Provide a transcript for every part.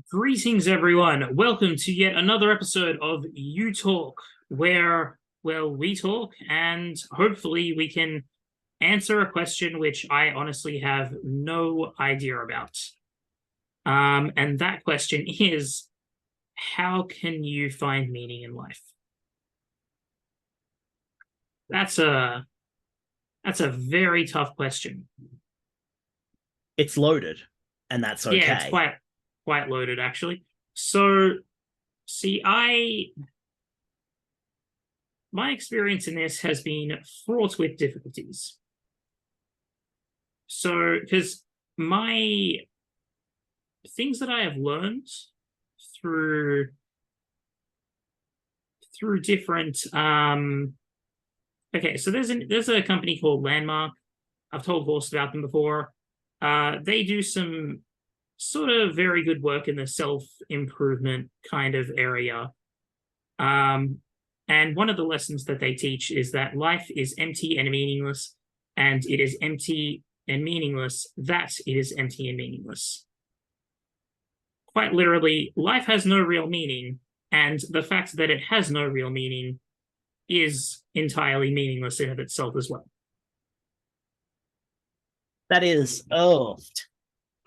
Greetings, everyone. Welcome to yet another episode of You Talk, where, well, we talk and hopefully we can answer a question which I honestly have no idea about. And that question is, how can you find meaning in life? That's a that's a very tough question. It's loaded, and that's Yeah, it's okay. quite loaded actually. So, see, I my experience in this has been fraught with difficulties. So, because my things that I have learned through different okay, so there's a company called Landmark. I've told Horst about them before. They do some sort of very good work in the self-improvement kind of area. Um, and one of the lessons that they teach is that life is empty and meaningless, and it is empty and meaningless that it is empty and meaningless. Quite literally, life has no real meaning, and the fact that it has no real meaning is entirely meaningless in of itself as well. That is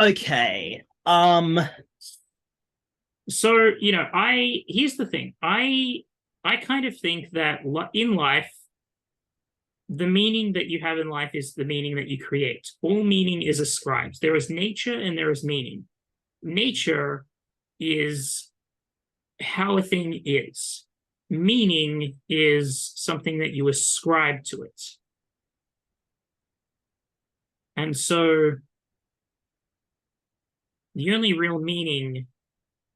okay. So, I here's the thing. I kind of think that in life, the meaning that you have in life is the meaning that you create. All meaning is ascribed. There is nature and there is meaning. Nature is how a thing is. Meaning is something that you ascribe to it. And so the only real meaning,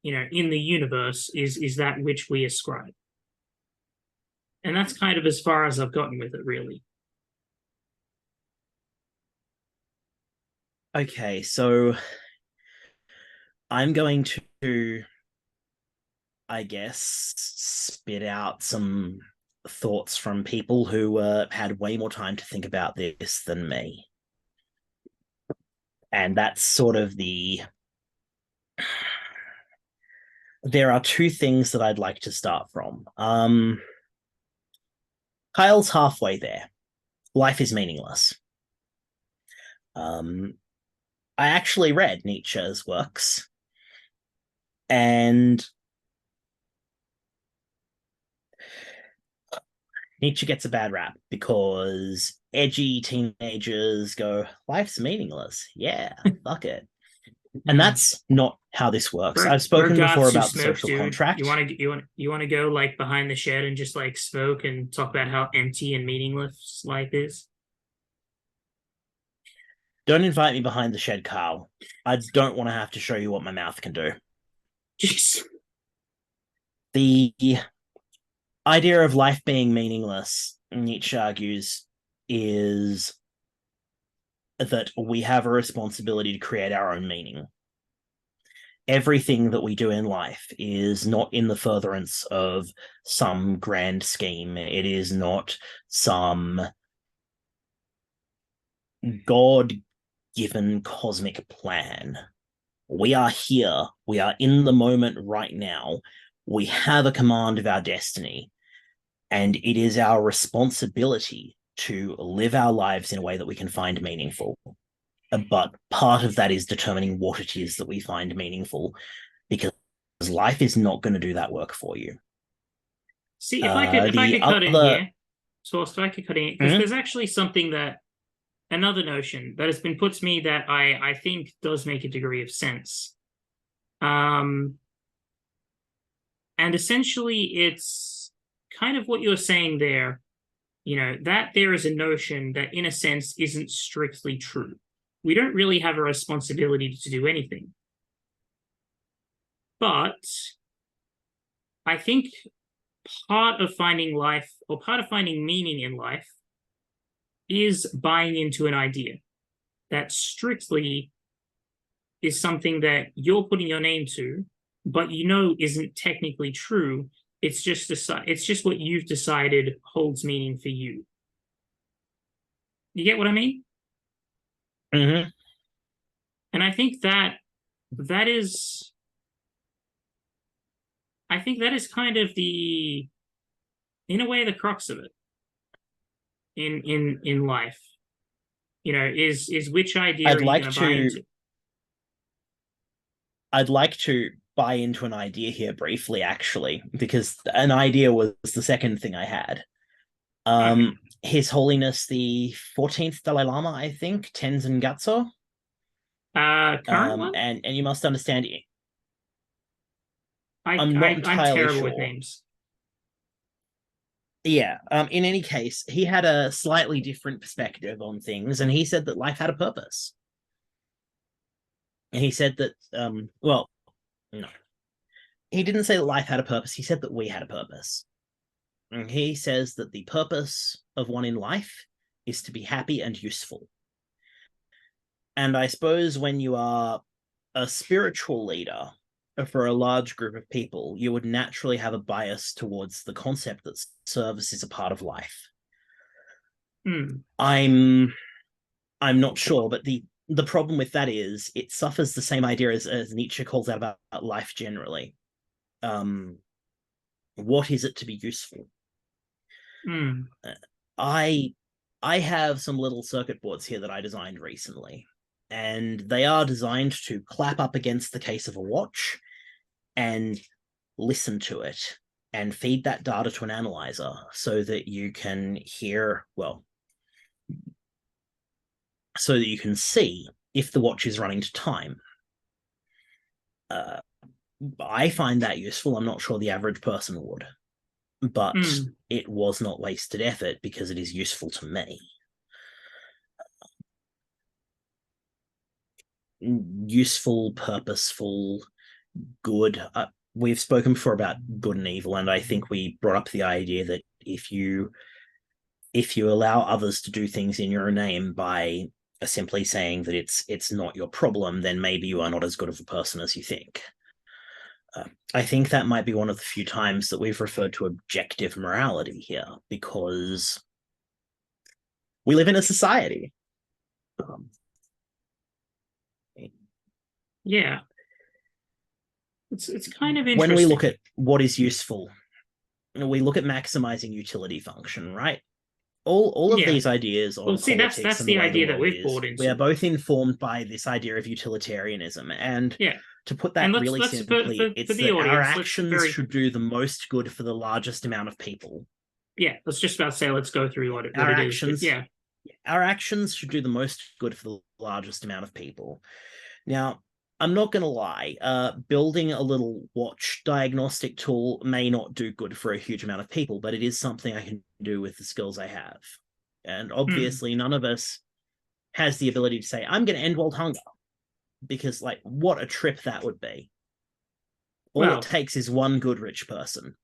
in the universe is that which we ascribe. And that's kind of as far as I've gotten with it, really. Okay, so I'm going to, I guess, spit out some thoughts from people who had way more time to think about this than me. And that's sort of there are two things that I'd like to start from. Kyle's halfway there. Life is meaningless. Um, I actually read Nietzsche's works, and Nietzsche gets a bad rap because edgy teenagers go, life's meaningless. Yeah, fuck it. And Mm. that's not how this works. Bro, I've bro spoken got before to about the smoke, social dude. You contract. want to you want to go like behind the shed and just like smoke and talk about how empty and meaningless life is? Don't invite me behind the shed, Carl. I don't want to have to show you what my mouth can do. Jeez. The idea of life being meaningless, Nietzsche argues, is that we have a responsibility to create our own meaning. Everything that we do in life is not in the furtherance of some grand scheme. It is not some God given cosmic plan. We are here. We are in the moment right now. We have a command of our destiny. And it is our responsibility to live our lives in a way that we can find meaningful. But part of that is determining what it is that we find meaningful, because life is not going to do that work for you. See, if I The could cut in other, here, so if I could cut in because Mhm. there's actually something that another notion that has been put to me that I think does make a degree of sense. Um, and essentially, it's kind of what you're saying there. That there is a notion that, in a sense, isn't strictly true. We don't really have a responsibility to do anything. But I think part of finding life or part of finding meaning in life is buying into an idea that strictly is something that you're putting your name to, but isn't technically true. It's just what you've decided holds meaning for you. You get what I mean? Mhm. And I think that that is I think that is kind of the, in a way, the crux of it in life. Is which idea are I'd you like going to buy to into? I'd like to buy into an idea here briefly, actually, because an idea was the second thing I had. Okay. His Holiness the 14th Dalai Lama, I think, Tenzin Gyatso. Current one? And you must understand, I, I'm not I I'm entirely terrible with sure. names. Yeah. In any case, he had a slightly different perspective on things, and he said that life had a purpose. And he said that, well, no, he didn't say that life had a purpose. He said that we had a purpose. And he says that the purpose of one in life is to be happy and useful. And I suppose when you are a spiritual leader for a large group of people, you would naturally have a bias towards the concept that service is a part of life. Hmm. I'm not sure, but the problem with that is it suffers the same idea as Nietzsche calls out about life generally. Um, what is it to be useful? Hmm. I I have some little circuit boards here that I designed recently, and they are designed to clap up against the case of a watch and listen to it and feed that data to an analyzer so that you can hear, well, so that you can see if the watch is running to time. Uh, I find that useful. I'm not sure the average person would, but Hmm. it was not wasted effort because it is useful to me. Useful, purposeful, good. We've spoken before about good and evil, and I think we brought up the idea that if you allow others to do things in your name by simply saying that it's not your problem, then maybe you are not as good of a person as you think. I think that might be one of the few times that we've referred to objective morality here, because we live in a society. Um, Yeah. It's kind of when we look interesting. at what is useful, we look at maximizing utility function, right? All of Yeah. these ideas Well, on see, politics that's and the the way the idea that world we've is, bought we are into. both informed by this idea of utilitarianism. And Yeah. to put And that let's really let's simply, for it's the that our audience, let's actions very should do the most good for the largest amount of people. yeah, let's just about say let's go through what Our it is. But actions, yeah. our actions should do the most good for the largest amount of people. Now, I'm not going to lie, building a little watch diagnostic tool may not do good for a huge amount of people, but it is something I can do with the skills I have. And Hmm. obviously, none of us has the ability to say, I'm going to end world hunger, because, like, what a trip that would be. All it Well, takes is one good rich person.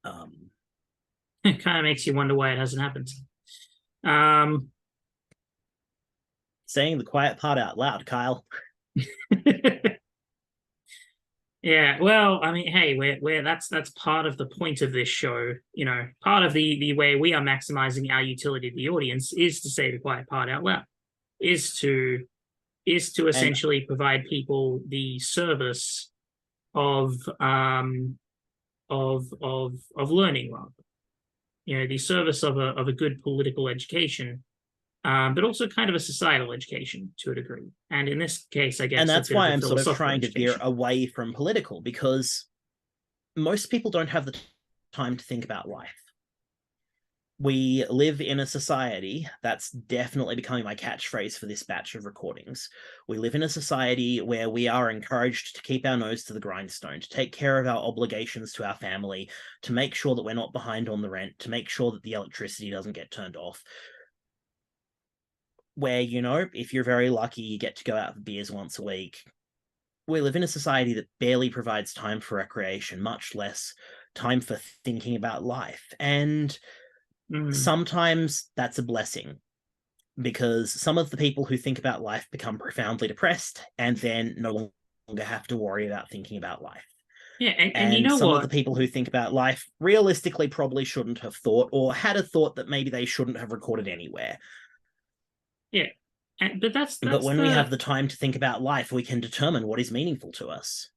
Um, it kind of makes you wonder why it hasn't happened. Um Saying the quiet part out loud, Kyle. Yeah, well, I mean, hey, we're that's part of the point of this show. Part of the way we are maximizing our utility to the audience is to say the quiet part out loud, is to And essentially provide people the service of of learning, rather. The service of a good political education, but also kind of a societal education to a degree. And in this case, I and guess a that's bit of why a I'm sort of philosophical trying to veer education. away from political, because most people don't have the time to think about life. We live in a society that's definitely becoming my catchphrase for this batch of recordings. We live in a society where we are encouraged to keep our nose to the grindstone, to take care of our obligations to our family, to make sure that we're not behind on the rent, to make sure that the electricity doesn't get turned off. Where, if you're very lucky, you get to go out for beers once a week. We live in a society that barely provides time for recreation, much less time for thinking about life. And Mm. sometimes that's a blessing, because some of the people who think about life become profoundly depressed and then no longer have to worry about thinking about life. Yeah, and you And know some of the what? people who think about life realistically probably shouldn't have thought, or had a thought that maybe they shouldn't have recorded anywhere. Yeah, but But that's when we have the the time to think about life, we can determine what is meaningful to us.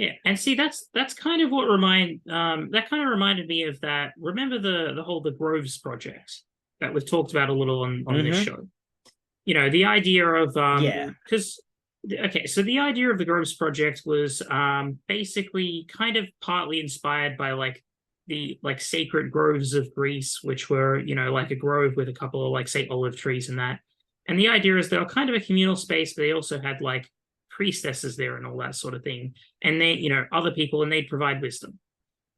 Yeah, and see that's kind of what that kind of reminded me of that. Remember the Groves project that we've talked about a little on this Mm-hmm. show. You know, the idea of Yeah. because okay, so the idea of the Groves project was basically kind of partly inspired by like the like sacred groves of Greece, which were, you know, like a grove with a couple of like say olive trees and that. And the idea is they were kind of a communal space, but they also had like priestesses there and all that sort of thing. And they, you know, other people, and they'd provide wisdom.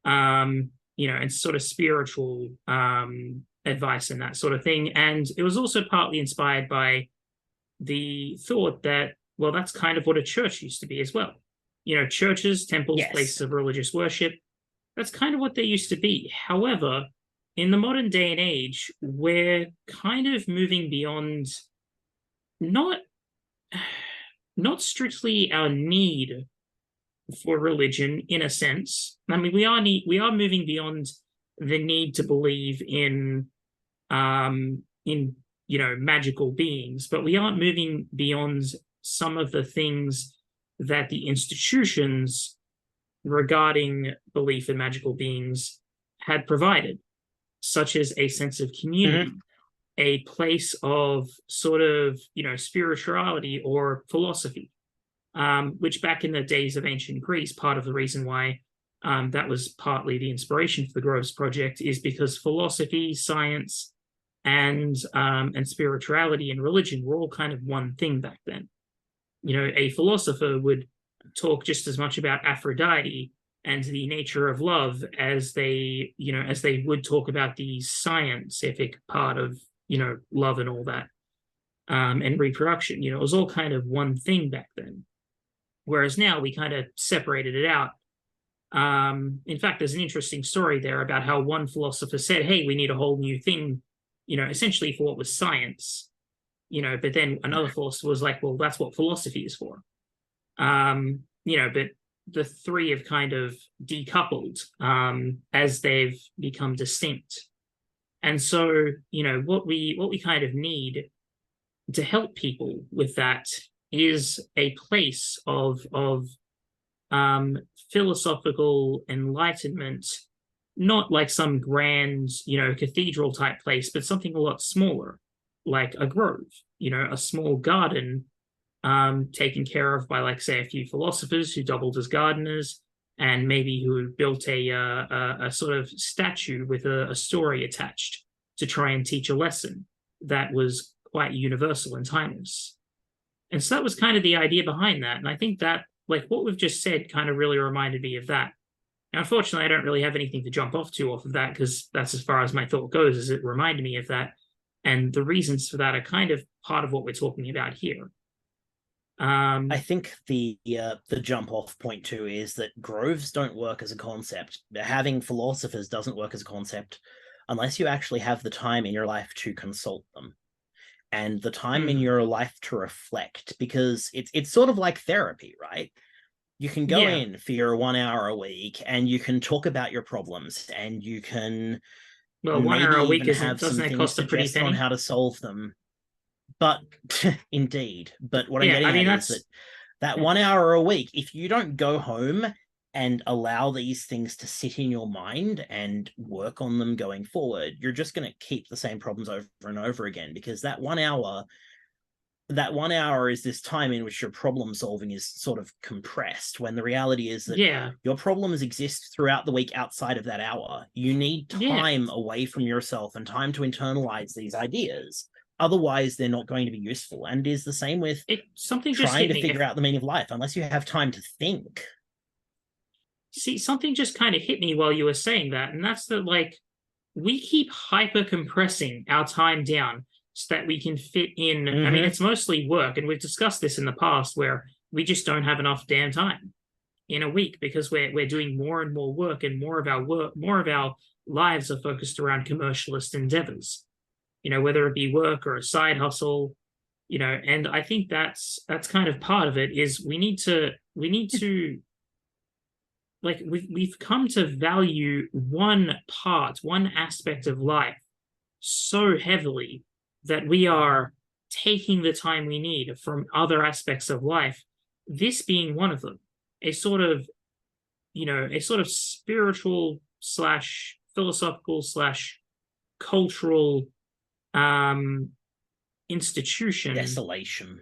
You know, and sort of spiritual advice and that sort of thing. And it was also partly inspired by the thought that, well, that's kind of what a church used to be as well. You know, churches, temples, Yes. places of religious worship, that's kind of what they used to be. However, in the modern day and age, we're kind of moving beyond not not strictly our need for religion in a sense. I mean, we are moving beyond the need to believe in you know magical beings, but we aren't moving beyond some of the things that the institutions regarding belief in magical beings had provided, such as a sense of community, Mm-hmm. a place of sort of, you know, spirituality or philosophy, which back in the days of ancient Greece, part of the reason why that was partly the inspiration for the Groves Project is because philosophy, science, and spirituality and religion were all kind of one thing back then. You know, a philosopher would talk just as much about Aphrodite and the nature of love as they, you know, as they would talk about the scientific part of, you know, love and all that, and reproduction. You know, it was all kind of one thing back then. Whereas now we kind of separated it out. In fact, there's an interesting story there about how one philosopher said, "Hey, we need a whole new thing," you know, essentially for what was science. You know, but then another philosopher was like, "Well, that's what philosophy is for." You know, but the three have kind of decoupled as they've become distinct. And so, you know, what we kind of need to help people with that is a place of um, philosophical enlightenment, not like some grand, you know, cathedral type place, but something a lot smaller, like a grove, you know, a small garden taken care of by, like, say, a few philosophers who doubled as gardeners, and maybe who built a sort of statue with a story attached to try and teach a lesson that was quite universal and timeless. And so that was kind of the idea behind that. And I think that, like, what we've just said kind of really reminded me of that. Now, unfortunately, I don't really have anything to jump off to off of that because that's as far as my thought goes, is it reminded me of that. And the reasons for that are kind of part of what we're talking about here. I think the jump off point too is that groves don't work as a concept. Having philosophers doesn't work as a concept unless you actually have the time in your life to consult them and the time in your life to reflect, because it's sort of like therapy, right? You can go Yeah. in for your 1 hour a week and you can talk about your problems and you can Well, 1 hour maybe a week even isn't, have some doesn't it things cost a pretty suggested on penny? how to solve them. But indeed, but what I'm Yeah, I getting mean at is that that's that 1 hour a week, if you don't go home and allow these things to sit in your mind and work on them going forward, you're just going to keep the same problems over and over again, because that 1 hour is this time in which your problem solving is sort of compressed, when the reality is that yeah, your problems exist throughout the week outside of that hour. You need yeah. time away from yourself and time to internalize these ideas. Otherwise, they're not going to be useful. And it is the same with It something just trying hit to me. figure out the meaning of life. Unless you have time to think. See, something just kind of hit me while you were saying that, and that's that, like, we keep hyper compressing our time down so that we can fit in. I mean, Mm-hmm. it's mostly work, and we've discussed this in the past where we just don't have enough damn time in a week because we're doing more and more work, and more of our lives are focused around commercialist endeavors. You know, whether it be work or a side hustle, you know, and I think that's kind of part of it is we need to like we've come to value one aspect of life so heavily that we are taking the time we need from other aspects of life, this being one of them, a sort of a sort of spiritual slash philosophical slash cultural institution. Desolation.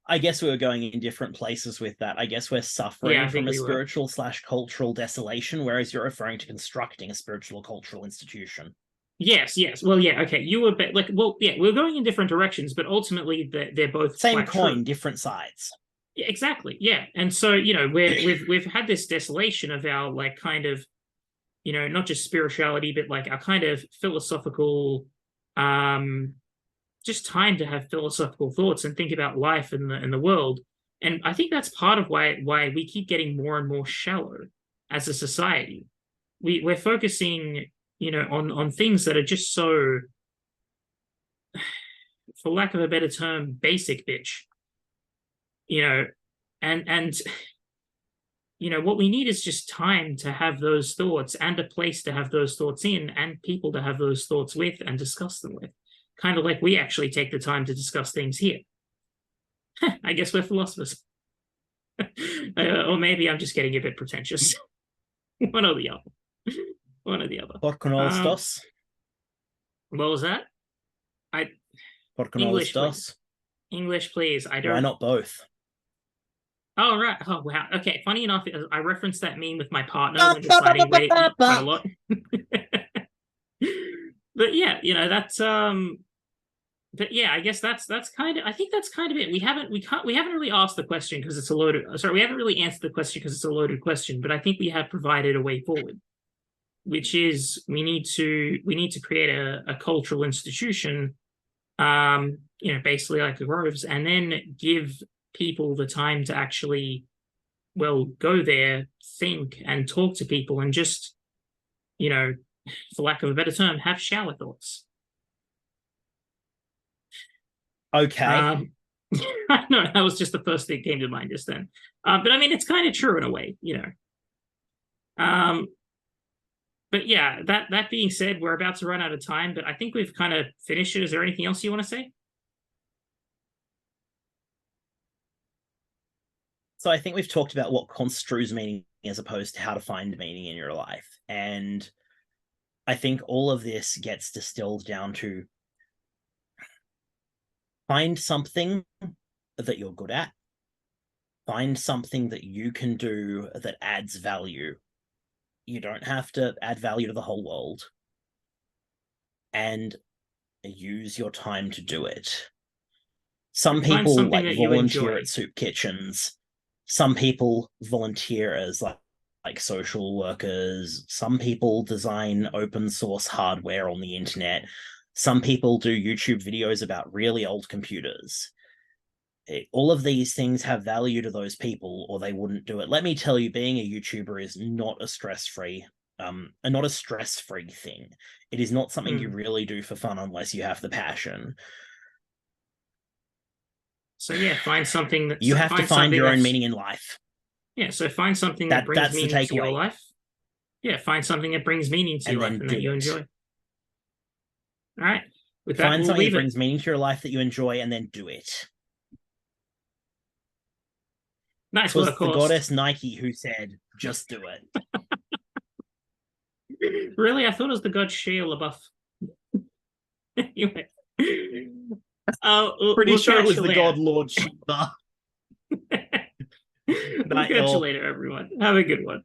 I guess we were going in different places with that. I guess we're suffering from a spiritual slash cultural desolation, whereas you're referring to constructing a spiritual cultural institution. Yes. Well, yeah, okay. You were we're going in different directions, but ultimately they're both same coin, true. different sides. Yeah, exactly. Yeah, and so we've had this desolation of our like kind of not just spirituality, but like our kind of philosophical just time to have philosophical thoughts and think about life and the world. And I think that's part of why we keep getting more and more shallow as a society. We're focusing, on things that are just so, for lack of a better term, basic bitch. And what we need is just time to have those thoughts and a place to have those thoughts in and people to have those thoughts with and discuss them with. Kind of like we actually take the time to discuss things here. I guess we're philosophers. Or maybe I'm just getting a bit pretentious. One or the other. One or the other. What was that? English, please. English, please. I don't. Why not both? Oh, right. Oh, wow. Okay. Funny enough, I referenced that meme with my partner when deciding weight quite a lot. But yeah, that's but yeah, I guess that's kind of, I think that's kind of it. We haven't really asked the question because it's a loaded, we haven't really answered the question because it's a loaded question, but I think we have provided a way forward, which is we need to create a cultural institution, basically like the Groves, and then give people the time to actually, go there, think and talk to people and just, for lack of a better term, have shower thoughts. Okay. I know that was just the first thing that came to mind just then. But I mean, it's kind of true in a way, But yeah, that being said, we're about to run out of time, but I think we've kind of finished it. Is there anything else you want to say? So I think we've talked about what construes meaning as opposed to how to find meaning in your life. And I think all of this gets distilled down to find something that you're good at. Find something that you can do that adds value. You don't have to add value to the whole world. And use your time to do it. Some people like volunteer at soup kitchens. Some people volunteer as like social workers. Some people design open source hardware on the internet. Some people do YouTube videos about really old computers. All of these things have value to those people, or they wouldn't do it. Let me tell you, being a YouTuber is not a stress-free thing. It is not something you really do for fun unless you have the passion. So yeah, find something that you have to find your own meaning in life. Yeah, so find something that brings meaning to your life. Yeah, find something that brings meaning to your life and that you enjoy. All right. With that, find something that brings meaning to your life that you enjoy and then do it. Nice work, the goddess Nike who said, just do it. Really? I thought it was the god Shia LaBeouf. Anyway. Pretty sure it was the god Lord Shiva. We'll catch you later, everyone. Have a good one.